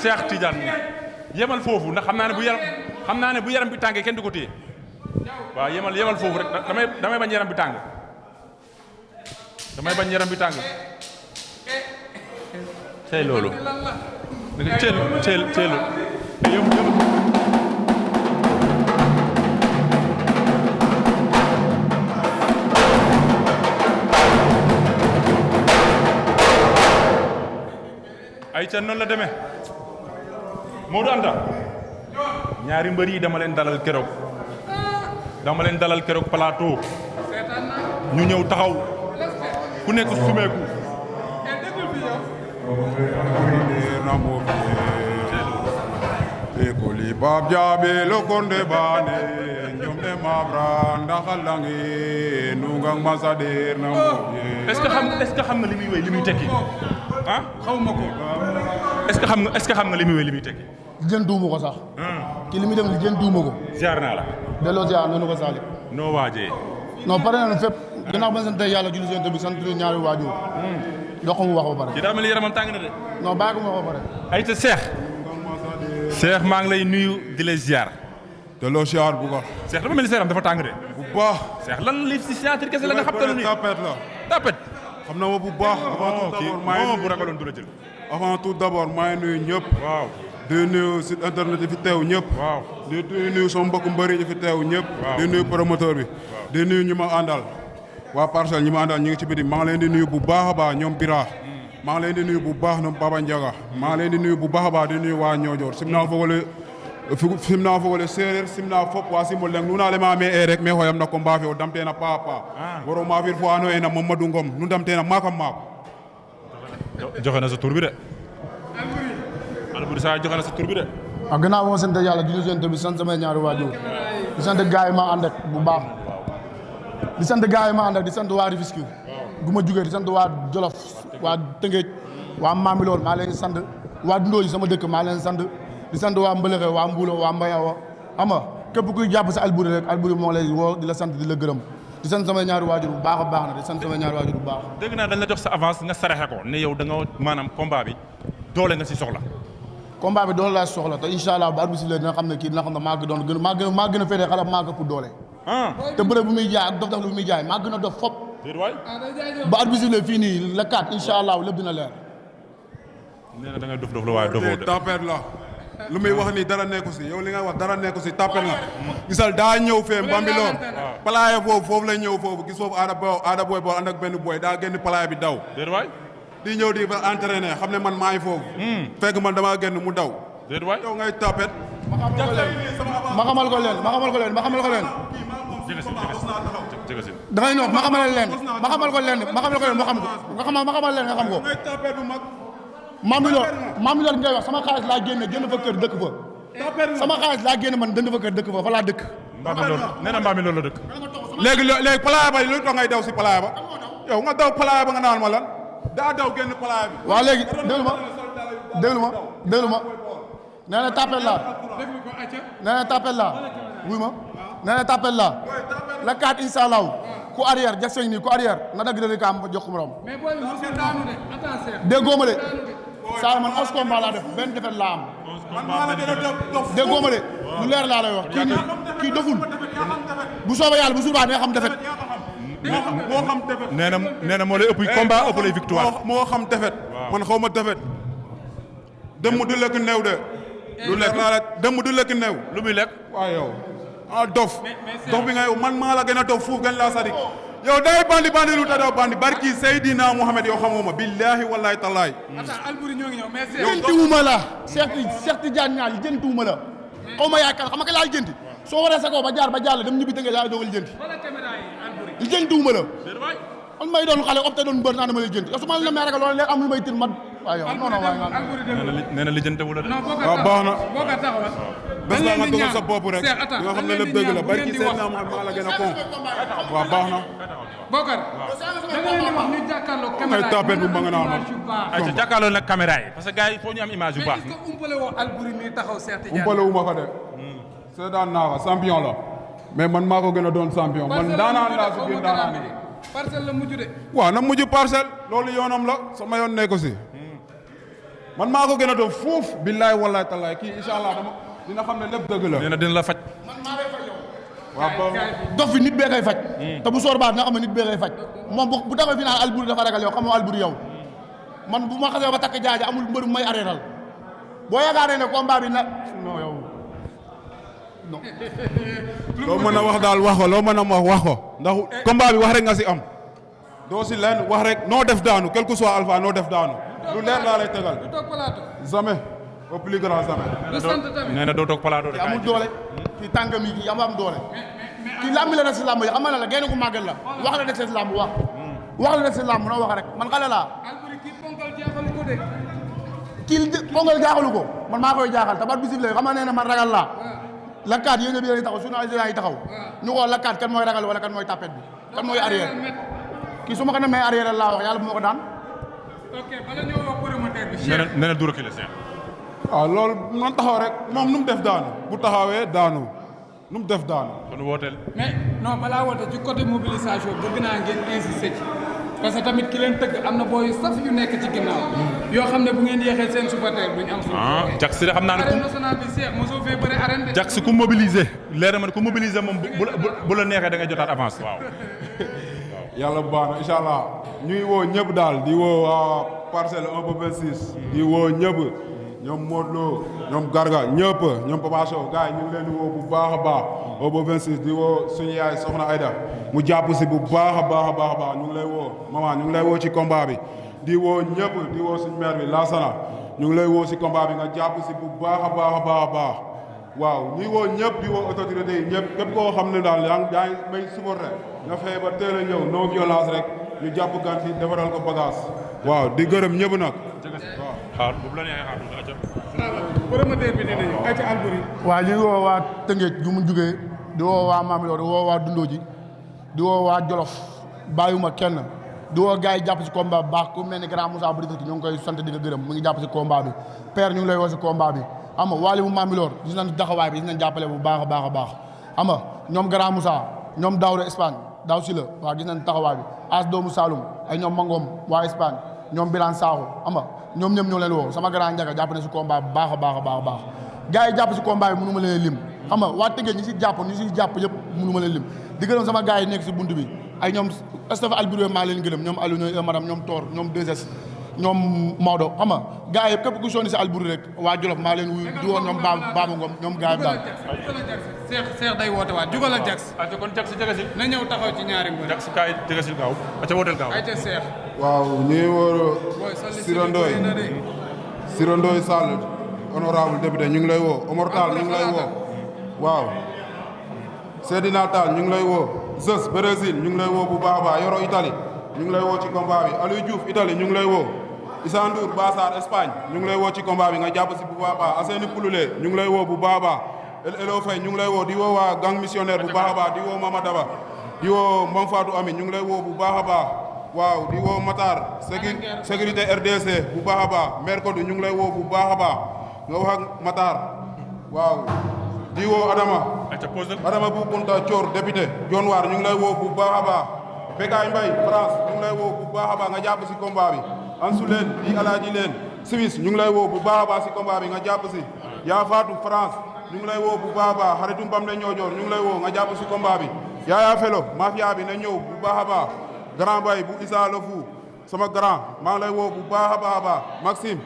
Cheikh Tidiane yemal foofu ndax xam naa ne bu yaram bi tàngee kenn du ko téye waaw yemal foofu rek damay bañ yaram bi tàng tey loolu ceelu ay ca noonu la demee Modou Anta ñaari mbër yi dama leen dalal keroog plateau ñu ñëw taxaw ku nekk sumeeku ekoli bab jaabe lokonde baane njomde mabra ndaxalange nungang masader na moye est-ce que xam nga li muy wéy li muy tekki ah xaw ma ko est-ce que xam nga li muy wéy li muy tekki jën duuma ko sax ki li muy dem li jën duuma ko ziar naa la delloo ziar noonu ko saali noo waajee non pare nañu fépp gannaaw ba sant yàlla julli seen bi sant ñaari waajur dox mu wax ba pare ci daa mel ni yaramam tàng na de non bàyyi ko mu wax ba pare ay ta Cheikh maa ngi lay nuyu di la ziar delloo ziar bu baax Cheikh dafa mel ni seeram dafa tàng de bu baax Cheikh lan li si signature kese la nga xabtalu ni tapet xam na ma bu baax bu ragaloon du la jël avant tout d'abord maa ngi nuyu ñëpp waaw di nuyu site internet yi fi teew ñëpp waaw di nuyu sama mbokku mbëri yi fi teew ñëpp di nuyu promoteur bi di nuyu ñu ma àndal waa Parcelles ñi ma àndal ñu ngi ci biti maa ngi leen di nuyu bu baax a baax ñoom Bira maa ngi leen di nuyu bu baax ñoom Baba Ndiaga maa ngi leen di nuyu bu baax a baax di nuyu waa Niodior simna fogole séeréer simna fop wa simol leng nu na lema me e rek me xoyam na combat fe o damtena paax a paax waro maafir fo ano ena Mamadou Ngom nu damtena maakam maako joxe na sa tur bi de Alboury Sa joxe na sa tur bi de waaw gannaaw moo sant yàlla julli seen bi sant samay ñaari waajur di sant gars yi ma ànd ak bu baax di sant gars yi ma ànd ak di sant waa Rufisque gu ma jugee di sant waa Jolof waa Tëngéej waa Mambilor maa leen sant waa Ndooy sama dëkk maa leen sant di sant waa Mbëlëxe waa Mbuulo waa Mbayawa xam nga képp kuy jàpp sa Alboury rek Alboury moo lay woo di la sant di la gërëm di sant samay ñaari waajur bu baax a baax na di sant samay ñaari waajur bu baax. dégg naa dañ la jox sa avance nga saraxe ko ne yow da nga maanaam combat bi doole nga si soxla. combat bi doole laa soxla te incha allah bu arbitre bi dina xam ne kii dina xam ne maa gën a féetee xale maa gën pour doole. te bëre bu muy jaay ak dof lu muy jaay maa gën a dof fop. ba arbitre bi fii nii la 4 incha allah lépp dina leer. nee na da ngay dof la waaye dofoo de. tapet la lu muy wax ni dara nekku si yow li nga wax dara nekku si tapet la gisal daa ñëw fee Mbambilor palaaya foofu lay ñëw foofu gis foofu aada booy boo ànd ak benn booy daa génn palaaya bi daw di ñëw di fa entraîné xam ne man maa ngi foofu fekk man damaa génn mu daw yow ngay tapet ma xamal ko leen dangay noog ma xamal leen ma xamal ko leen ma xamal leen nga xam ko Mambilor ngay wax sama xaalis laa génne jënd fa kër dëkk fa sama xaalis laa génne man dënd fa kër dëkk fa fa laa dëkk nee na Mambilor la dëkk léegi palaaya ba lu tax ngay daw si palaaya ba yow nga daw palaaya ba nga naan ma lan daa daw génn palaaya bi waaw léegi déglu ma nee na tapet laa wuy ma nee na tapet laa la 4 incha allah ku arrière Jackson nii ku arrière na dagg dëgg kaam jox ko morom déggoo ma de saa man 11 combat laa def benn defet laa am déggoo ma de lu leer laa lay wax kii doful bu soobee yàlla bu suur baa dina xam defet moo xam defet nee na moo lay ëpp combat ëpp lay victoire moo xam defet man xaw ma defet dem du lekk neew de lu lekk naa la dem du lekk neew lu muy lekk waaw yow dof bi nga yow man maa la gën a dof fuuf gën laa sadik yow day bandi lu ta daw bandi barki Seydina Mohamed yow xamoo ma billahi wallahi tallaay Alboury ñoo ngi ñëw mais jëntuwuma la Cheikh Tidiane ñaar jëntuwuma la xaw ma yaakaar xam nga laa jënti soo waree sa kaw ba jàll dem ñibbi tënkee yaa dogal jënti jëntuwuma la man may doon xale opté doon mbër naa dama lay jënti yow su ma la nemee rek loolu léegi am lu may tir man waaw yow non waaye nee na lijjante wu la de waaw baax na bés dañ ba nga leen di dugal ñaan sa bopp rek Cheikh attends nga xam ne dañ leen lépp di dëgg la ñaan barki bu ngeen di Seydina Mohamed maa la gën a kon waaw baax na Bokar da nga leen di wax ñu jàkkaarloo caméra ngay tapet bu ma nga naan ay ca jàkkaarloo nag caméra yi parce que gars yi foo ñu am image yu baax mais est-ce que umpale woo Alboury mi taxaw Cheikh Tidiane umpale wu ma ko de seetaan naa ko champion la mais man maa ko gën a doon champion man daanaan laa si biir daanaan yi parcelle la mujj de waaw na mujj parcelle loolu yoonam la sama yoon nekk si man maa ko gën a doon fuuf billaay wallaay tallaay kii incha allah dina xam ne lépp dëgg la. nee na dina la faj. man maa lay faj yow. waaw bon dof bi nit bee koy faj. te bu soor baa dina xam ne nit bee koy faj. moom bu taxaw fi naan Alboury dafa ragal yow xam nga Alboury yow man bu ma xasee ba takk jaaja amul mbër may arrêtal boo yaakaaree ne combat bi nag non yow non. loo mën a wax daal wax ko loo mën a wax ko ndax combat bi wax rek nga si am doo si leen wax rek noo def daanu quel que soit alpha noo def daanu lu leer laa lay tegal. du toog plateau. jamais au plus grand jamais. du sant tamit. nee na doo toog plateau de. kii amul doole kii tànkam yi kii am doole kii làmb la na si làmb yi am na la génn ku màggal la wax la de si làmb wax la de si làmb noo wax rek man xale laa. Alboury kii ponkal jaaxalu ko de. kii pongal jaaxalu ko man maa koy jaaxal te bat bisib la xam nga nee na man ragal laa lakkaat yéen ñëpp yéen a taxaw suñu ay yi taxaw ñu xool lakkaat kan mooy ragal wala kan mooy tapet bi kan mooy arrière kii su ma ko demee arrière laa wax yàlla bu ma ko daan. ok bala ñëw wax promoteur bi. nee na dura kii la Cheikh. waaw loolu man taxaw rek moom nu mu def daanu bu taxawee daanu nu mu def daanu. kon wooteel. mais non balaa woote ci côté mobilisation bëgg naa ngeen insister ci parce que tamit ki leen tëgg am na booy saf yu nekk ci ginnaaw. yoo xam ne bu ngeen yéexee seen supporter duñ am. Jax de xam naa ne arène nationale bi Cheikh mosoo fee bëre arène de. Jax ku mobiliser leer na ma ne ku mobiliser moom bu la neexee da ngay jotaat avance waaw. yàlla bu baax na incha allah ñuy woo ñëpp daal di woo waa parcelle 1 ba 26. di woo ñëpp ñoom Modou Lo ñoom Garga ñëpp ñoom Papa Sow gars yi ñu ngi leen di woo bu baax a baax 1 ba 26 di woo suñu yaay Soxna Aïda mu jàpp si bu baax a baax a baax a baax ñu ngi lay woo maman ñu ngi lay woo ci combat bi di woo ñëpp di woo suñu maire bi Lassana ñu ngi lay woo si combat bi nga jàpp si bu baax a baax a baax a baax waaw ñuy woo ñëpp di woo autorité yi ñëpp képp koo xam ne daal yaa ngi may supporté nga fexe ba teel a ñëw non violence rek ñu jàpp gan ci defaral ko bagage waaw di gërëm ñëpp nag waaw xaar boobu la neexee xaar tuuti acca. promoteur bi dina ñëw ay ci Alboury. waa ñu ngi woo waa Tëngéej gu mu jugee di woo waa Mamilo di woo waa Dundooji di woo waa Jolof bàyyiwuma kenn di woo gars yi jàpp si combat bu baax ku mel ni grand Moussa Boury ñu ngi koy sant di ko gërëm mu ngi jàpp si combat bi père ñu ngi lay woo si combat bi xam nga waali bu Mamilor gis nañ taxawaay bi gis nañ jàppale bu baax a baax a baax xam nga ñoom grand Moussa ñoom Daouda Espagne daaw si la waaw gis nañ taxawaay bi as doomu Saloum ay ñoom Mangom waa Espagne ñoom Bilane Sakho xam nga ñoom ñëpp ñoo leen woo sama grand Ndiaga jàpp na si combat bu baax a baax a baax a baax gars yi jàpp si combat bi mënu ma leen lim xam nga waa Tëngéej ñi si jàpp yëpp mënu ma leen lim di gërëm sama gars yi nekk si bunt bi ay ñoom Stapha Alboury maa leen gërëm ñoom Aliou ñooy madame ñoom Tor ñoom 2S ñoom Maodo xam nga gars yi képp ku sonni si Alboury rek waa Jolof maa leen wuyu di woon ñoom Baba Ngom ñoom gars yi daal Cheikh day woote waat jugal ak Jax. acca kon Jax jege si. na ñëw taxaw ci ñaari mbër. Jax kaay jege si gaaw acca wooteel gaaw. ay ca Cheikh. waaw ñuy woo booy solli Sirondoy Sall honorable député ñu ngi lay woo Omar Tall ñu ngi lay woo waaw Seydina Tall ñu ngi lay woo Zeus Brésil ñu ngi lay woo bu baax a baax Yoro Italie ñu ngi lay woo ci combat bi Aliou Diouf Italie ñu ngi lay woo Issa Ndour Bassar Espagne ñu ngi lay woo ci combat bi nga jàpp si bu baax a baax Asseni Pouloulé ñu ngi lay woo bu baax a baax Elo Faye ñu ngi lay woo di woo waa gang missionnaire bu baax a baax di woo Mama Daba di woo Mbam Fatou Ami ñu ngi lay woo bu baax a baax waaw di woo Matar sécurité RDC bu baax a baax maire Kodou ñu ngi lay woo bu baax a baax nga wax ak Matar waaw di woo Adama bu Kunta Thior député John War ñu ngi lay woo bu baax a baax Bekay Mbaye France ñu ngi lay woo bu baax a baax nga jàpp si combat bi Ansou leen di Alaaji leen Suisse ñu ngi lay woo bu baax a baax si combat bi nga jàpp si yaa Fatou France ñu ngi lay woo bu baax a baax xaritu mbam ne ñoojoor ñu ngi lay woo nga jàpp si combat bi Yaya Felo mafia bi na ñëw bu baax a baax grand bay bu Issa Le Fou sama grand maa ngi lay woo bu baax a baax a baax Maxime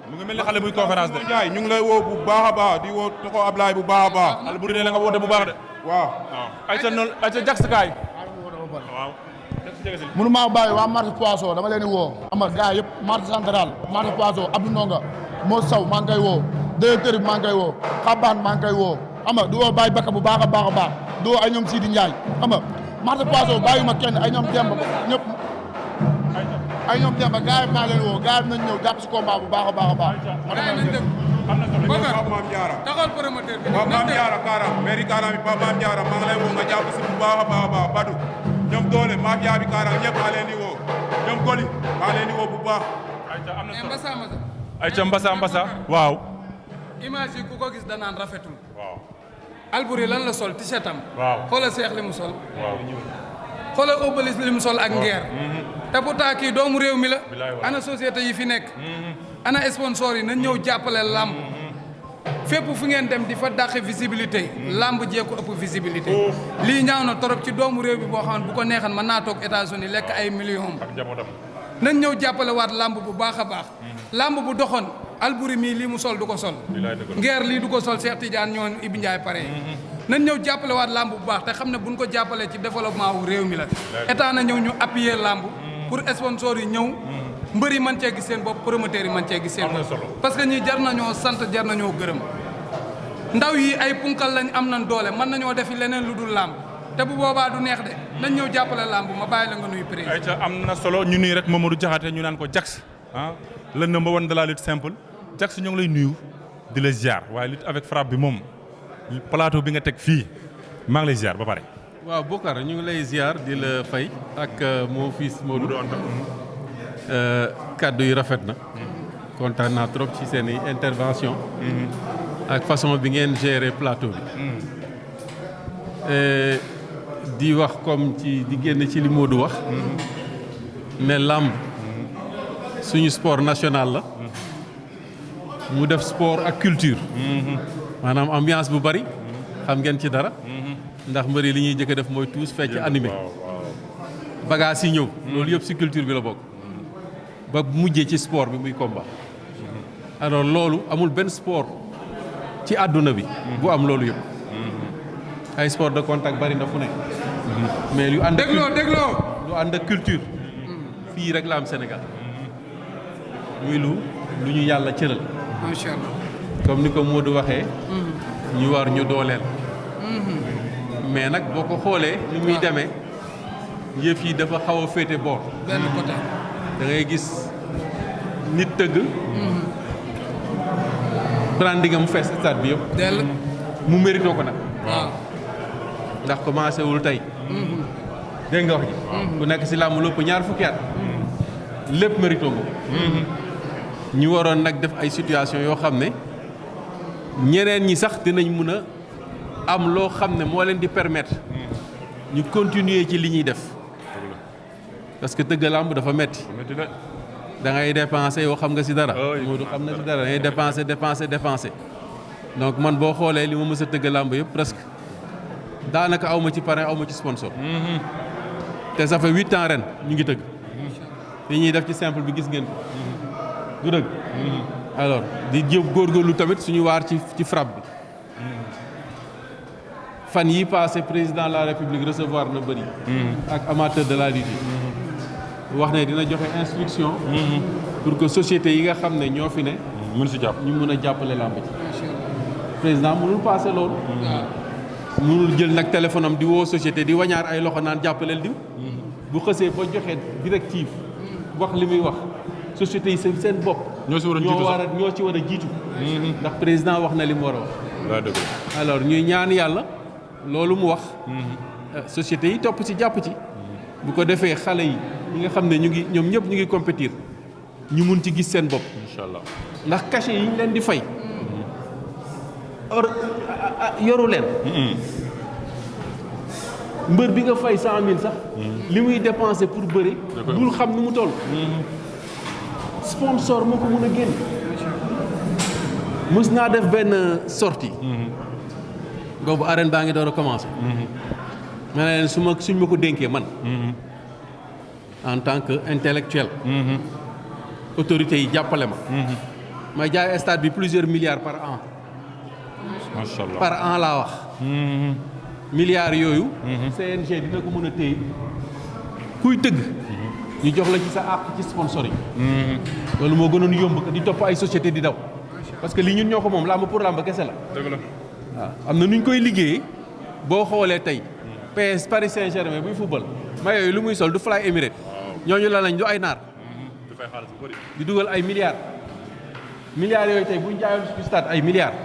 mu ngi mel ni xale buy conférence de. Ndiaye ñu ngi lay woo bu baax a baax di woo Toko Ablaye bu baax a baax Alboury ne la nga woote bu baax de. waaw ayca noonu ayca Jax kaay. waaw. mënu maa bàyyi waa marché poisson dama leen di woo xam nga gars yëpp marché central marché poisson Abdou Ndonga moo saw maa ngi koy woo directeur bi maa ngi koy woo xabaan maa ngi koy woo xam nga di woo Baye Bakka bu baax a baax a baax di woo ay ñoom Sidi Ndiaye xam nga marché poisson bàyyi ma kenn ay ñoom Demba ñëpp ay ñoom Demba gars yi maa leen woo gars yi nañ ñëw jàpp si combat bu baax a baax a baax Pape Mame Diarra taxawal promoteur bi. Pape Mame Diarra Kaara mairie Kaara bi Pape Mame Diarra maa ngi lay woo nga jàpp si bu baax a baax a baax Badou ñoom doole mafia bi Kaara ñëpp maa leen di woo ñoom Goli maa leen di woo bu baax ayca Mbassa waaw. image yi ku ko gis danaan rafetul. waaw. Alboury lan la sol t-shirt am. waaw xoolal Cheikh li mu sol. waaw. xoolal Obélisque li mu sol ak ngeer. te pourtant kii doomu réew mi la. bilaay waay. ana société yi fi nekk. ana sponsor yi nañ ñëw jàppale làmb fépp fu ngeen dem di fa dàqe visibilité làmb jee ko ëpp visibilité lii ñaaw na torop ci doomu réew bi boo xam ne bu ko neexan mën naa toog États-Unis lekk ay millions nañ ñëw jàppale waat làmb bu baax a baax làmb bu doxoon Alboury mii lii mu sol du ko sol Nguer lii du ko sol Cheikh Tidiane ñoon Ibi Ndiaye pare nañ ñëw jàppale waat làmb bu baax te xam ne buñ ko jàppalee ci développement wu réew mi la état na ñëw ñu appuyer làmb pour sponsor yi ñëw mbër yi mën cee gis seen bopp promoteurs yi mën cee gis seen bopp parce que ñii jar nañoo sant jar nañoo gërëm ndaw yi ay punkal lañ am nañ doole mën nañoo defi leneen lu dul làmb te bu boobaa du neex de nañ ñëw jàppale làmb ma bàyyi la nga nuyu président. ayca am na solo ñu nuyu rek Mamadou Diakhaté ñu naan ko Jax le number one de la lutte simple Jax ñoo ngi lay nuyu di la ziar waaye lutte avec frappe bi moom plateau bi nga teg fii maa ngi lay ziar ba pare. waaw Bokar ñu ngi lay ziar di la fay ak mon fils Modou kàddu yi rafet na kontaan naa trop ci seen i intervention ak façon bi ngeen gérer plateau bi di wax comme ci di génn ci li Modou wax ne làmb suñu sport national la mu def sport ak culture maanaam ambiance bu bari xam ngeen ci dara ndax mbëri li ñuy jëkk a def mooy tuus fecc animé bagages yi ñëw loolu yëpp ci culture bi la bokk ba mujjee ci sport bi muy combat alors loolu amul benn sport ci àdduna bi bu am loolu yëpp ay sport de contact bari na fu nekk mais lu ànd lu ànd ak culture fii rek la am Sénégal muy lu ñu yàlla cëral macha allah comme ni ko Modou waxee ñu war ñu dooleel mais nag boo ko xoolee ni muy demee yëf yi dafa xaw a féete boor benn côté da ngay gis nit tëgg branding am fees stade bi yëpp dell mu mérito ko nag waaw ndax commencé wul tey dégg nga wax ji ku nekk si làmb lépp ñaar fukki at lépp mérito ko ñu waroon nag def ay situation yoo xam ne ñeneen ñi sax dinañ mun a am loo xam ne moo leen di permettre ñu continuer ci li ñuy def parce que tëgg làmb dafa metti da ngay dépenser yoo xam nga si dara Modou xam na si dara da ngay dépenser donc man boo xoolee li ma mës a tëgg làmb yëpp presque daanaka aw ma ci parrain aw ma ci sponsor te ça fait 8 ans ren ñu ngi tëgg li ñuy def ci simple bi gis ngeen ko du dëgg alors di jëb góorgóorlu tamit suñu waar ci frappe bi fan yi passé président de la république recevoir na bëri ak amateur de la lutte wax ne dina joxe instruction pour que société yi nga xam ne ñoo fi ne mën si jàpp ñu mën a jàppale làmb ci président mënul passé loolu mënul jël nag téléphone am di woo société di wañaar ay loxo naan jàppaleel diw bu xësee ba joxe directive wax li muy wax société yi seen bopp ñoo ci war a jiitu ndax président wax na li mu war a wax alors ñuy ñaan yàlla loolu mu wax société yi topp ci jàpp ci bu ko defee xale yi ñi nga xam ne ñoom ñëpp ñu ngi compétir ñu mun ci gis seen bopp inshallah ndax cachet yi ñu leen di fay yoru leen mbër bi nga fay 100 000 sax li muy dépensé pour bëri dul xam ni mu toll sponsor moo ko mun a génn mës naa def benn sortie boobu arène baa ngi door a commencé ma ne leen suñ ma ko dénkee man en tant que intellectuel autorités yi jàppale ma may jaay stade bi plusieurs milliards par an macha allah par an laa wax milliards yooyu CNG dina ko mën a téye kuy tëgg ñu jox la ci sa àq ci sponsor yi loolu moo gënoon yomb di topp ay société di daw parce que lii ñun ñoo ko moom làmb pour làmb kese la dëgg la waaw am na nu ñu koy liggéeyee boo xoolee tey PS Paris Saint-Germain buy football ma yooyu lu muy sol du Fly Emirates ñooñu la lañ du ay naar du fay xaalis bu bëri di dugal ay milliards yooyu tey bu ñu jaayoon ci stade ay milliards